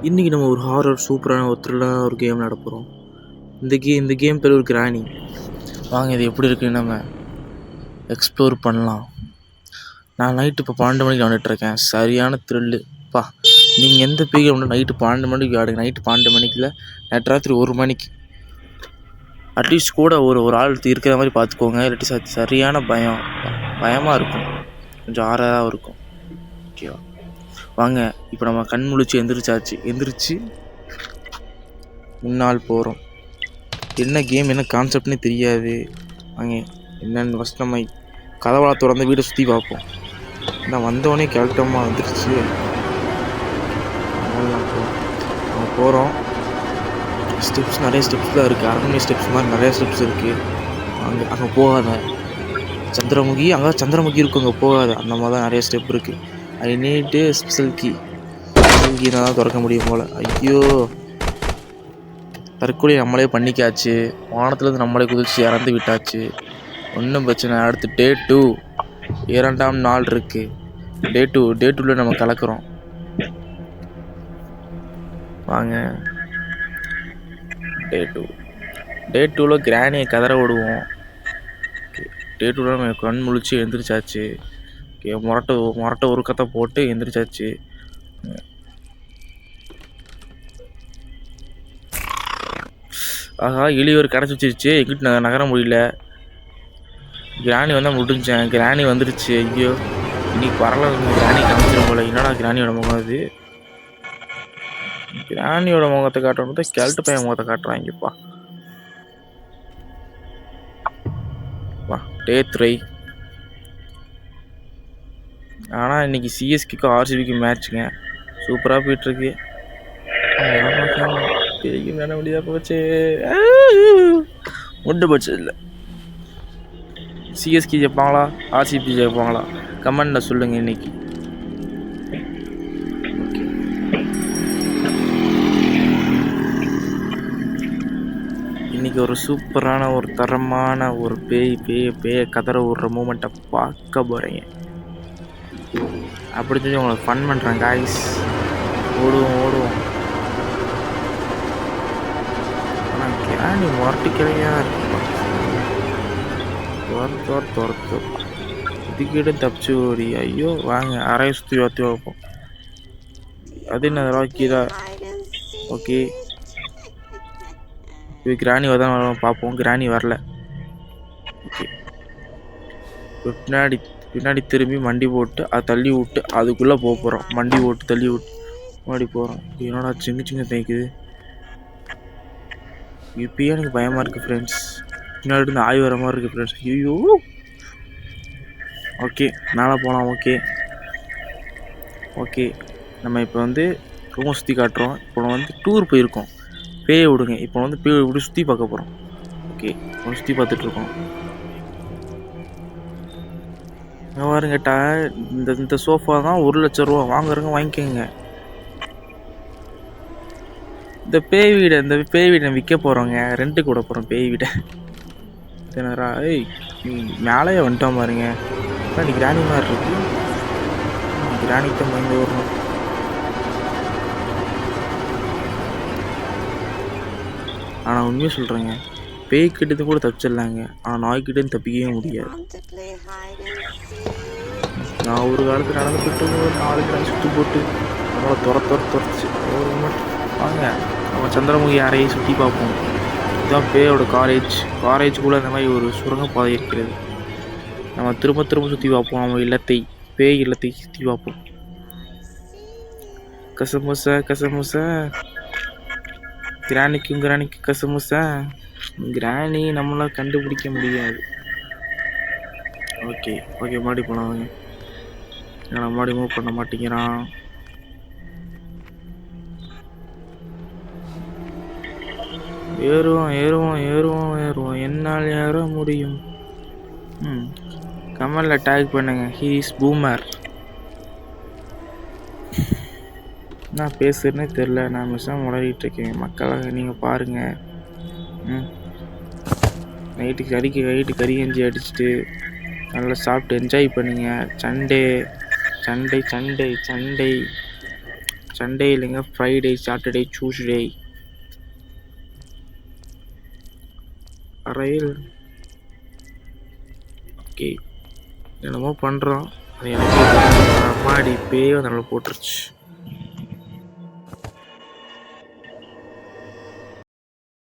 இன்றைக்கி நம்ம ஒரு ஹாரர் சூப்பரான ஒரு த்ரில்லான ஒரு கேம் விளையாட போகிறோம். இந்த கேம் பேர் ஒரு கிராணி. வாங்க இது எப்படி இருக்குன்னு நம்ம எக்ஸ்ப்ளோர் பண்ணலாம். நான் நைட்டு இப்போ 12 மணிக்கு விளையாண்டுட்ருக்கேன். சரியான த்ரில்லு பா. நீங்கள் எந்த பேய் கேம் நைட்டு 12 மணிக்கு விளையாடுங்க. நைட்டு 12 மணிக்குல நேற்று ராத்திரி 1 மணிக்கு அட்லீஸ்ட் கூட ஒரு ஆள் இருக்கிற மாதிரி பார்த்துக்கோங்க. இல்லாட்டி சரியான பயமாக இருக்கும், கொஞ்சம் ஆறாக இருக்கும். ஓகேவா? வாங்க இப்போ நம்ம கண் முழிச்சு எந்திரிச்சு முன்னால் போகிறோம். என்ன கேம் என்ன கான்செப்ட்னு தெரியாது. வாங்க என்னென்னு ஃபஸ்ட் நம்ம கதவளை திறந்து வீடை சுற்றி பார்ப்போம். நான் வந்தோடனே கேரக்டமாக வந்துருச்சு. நம்ம போகிறோம். ஸ்டெப்ஸ் நிறைய ஸ்டெப்ஸ் தான் இருக்குது. அரண்மனை ஸ்டெப்ஸ் மாதிரி நிறைய ஸ்டெப்ஸ் இருக்குது. அங்கே போகாத சந்திரமுகி, அங்கே சந்திரமுகி இருக்கும், அங்கே போகாத. அந்த மாதிரி தான் நிறைய ஸ்டெப் இருக்குது. அது நீட்டு ஸ்பெஷல் கீ தான் திறக்க முடியும் போல். ஐயோ, தற்கொலை நம்மளே பண்ணிக்காச்சு. வானத்துலேருந்து நம்மளே குதிச்சு இறந்து விட்டாச்சு. ஒன்றும் பிரச்சனை. அடுத்து டே 2 2ஆம் நாள் இருக்குது. டே 2ல் நம்ம கலக்கிறோம். வாங்க டே 2ல் கிராணியை கதற விடுவோம். டே 2ல் நம்ம கண் முழிச்சு எழுந்திரிச்சாச்சு. முரட்டை ஒரு கத்தை போட்டு எழுந்திரிச்சாச்சு. ஆகா, இழிவர் கிடச்சி வச்சிருச்சு. எங்கிட்ட நகர முடியல. கிராணி வந்தால் முடிஞ்சேன். கிராணி வந்துடுச்சு. ஐயோ, இன்னைக்கு வரல. கிராணி காமிச்சிடும் போல. என்னடா கிராணியோட முகம் அது? கிராணியோட முகத்தை காட்டுறது தான் கெல்ட்டு பையன் முகத்தை காட்டுறாங்கப்பா. வா டே 3. ஆனால் இன்னைக்கு சிஎஸ்கேக்கும் ஆர்சிபிக்கும் மேட்ச்சுங்க. சூப்பராக போயிட்டுருக்கு. என்ன முடியா போச்சு, ஒன்று போச்சு. இல்லை, சிஎஸ்கே ஜெயிப்பாங்களா ஆர்சிபி ஜெயிப்பாங்களா கமெண்டில் சொல்லுங்கள். இன்னைக்கு ஒரு சூப்பரான ஒரு தரமான ஒரு பேய கதற விடுற மூமெண்ட்டை பார்க்க போகிறீங்க. அப்படி சொல்லி உங்களுக்கு ஃபன் பண்ணுறேன் காய்ஸ். ஓடுவோம். ஆனால் கிராணி முரட்டிக்கிறையாக இருக்குப்பா. துரத்து இதுக்கிட்ட தப்பிச்சு ஓடி. ஐயோ, வாங்க அறையை சுற்றி வைப்போம். அது என்ன ராக்கிதா? ஓகே, இது கிராணி வரதான் பார்ப்போம். கிராணி வரல. ஓகே, பின்னாடி திரும்பி மண்டி போட்டு அதை தள்ளி விட்டு அதுக்குள்ளே போகிறோம். மண்டி போட்டு தள்ளி விட்டு முன்னாடி போகிறோம். என்னோட சின்ன தேய்க்குது. இப்பயே எனக்கு பயமாக இருக்குது ஃப்ரெண்ட்ஸ். பின்னாடி இருந்து ஆய் வர மாதிரி இருக்குது ஃப்ரெண்ட்ஸ். ஐயோ, ஓகே மேலே போகலாம். ஓகே நம்ம இப்போ ரூமை சுற்றி காட்டுறோம். இப்போ டூர் போயிருக்கோம். பேயை விடுங்க. இப்போ பேய் இப்படி சுற்றி பார்க்க போகிறோம். ஓகே, சுற்றி பார்த்துட்ருக்கோம். பாருங்கட்டா, இந்த சோஃபா தான் 1 லட்சம் ரூபா. வாங்குறவங்க வாங்கிக்கோங்க. இந்த பேய் வீடை விற்க போகிறோங்க. ரெண்ட்டுக்கு விட போகிறோம் பேய் வீடை. தினரா ஏய், மேலேயே வந்துட்டோம் பாருங்க. நீ கிராணி மாதிரி இருக்கு. கிராணிக்கு பயந்து வரணும். ஆனால் உண்மையாக சொல்கிறேங்க, பேய்கிட்டது கூட தப்பிச்சிடலாங்க. ஆனால் நாய்கிட்டேருந்து தப்பிக்கவே முடியாது. நான் ஒரு காலத்தில் நடந்து போட்டு ஒரு 4 கிராம் சுற்றி போட்டு நம்மளை துரத்துச்சு ஒரு மூமெண்ட். வாங்க நம்ம சந்திரமுகி அறையை சுற்றி பார்ப்போம். இதுதான் பேயோட காரேஜுக்குள்ளே அந்த மாதிரி ஒரு சுரங்கப்பாதை இருக்கிறது. நம்ம திரும்ப சுற்றி பார்ப்போம். நம்ம பேய் இல்லத்தை சுற்றி பார்ப்போம். கசமுசா கிராணிக்கு கசமுசா. கிராணி நம்மளால கண்டுபிடிக்க முடியாது. ஓகே முன்னாடி போலாம். வாங்க, நான் முன்னாடி மூவ் பண்ண மாட்டேங்கிறான். ஏறுவோம். என்னால் ஏற முடியும். கமெண்ட்ல டேக் பண்ணுங்க. He is boomer. நான் பேசுறேன்னே தெரில. நான் மிஸ்ஸாக உளறிட்டு இருக்கேன். மக்களாக நீங்கள் பாருங்கள். நைட்டு கறி கஞ்சி அடிச்சுட்டு நல்லா சாப்பிட்டு என்ஜாய் பண்ணுங்க. சண்டே சண்டே இல்லைங்க, ஃப்ரைடே, சாட்டர்டே, டியூஸ்டே. ரயில். ஓகே, என்னமோ பண்ணுறோம். அது எனக்கு அம்மாடி பேய் வந்து நம்மளை போட்டுருச்சு.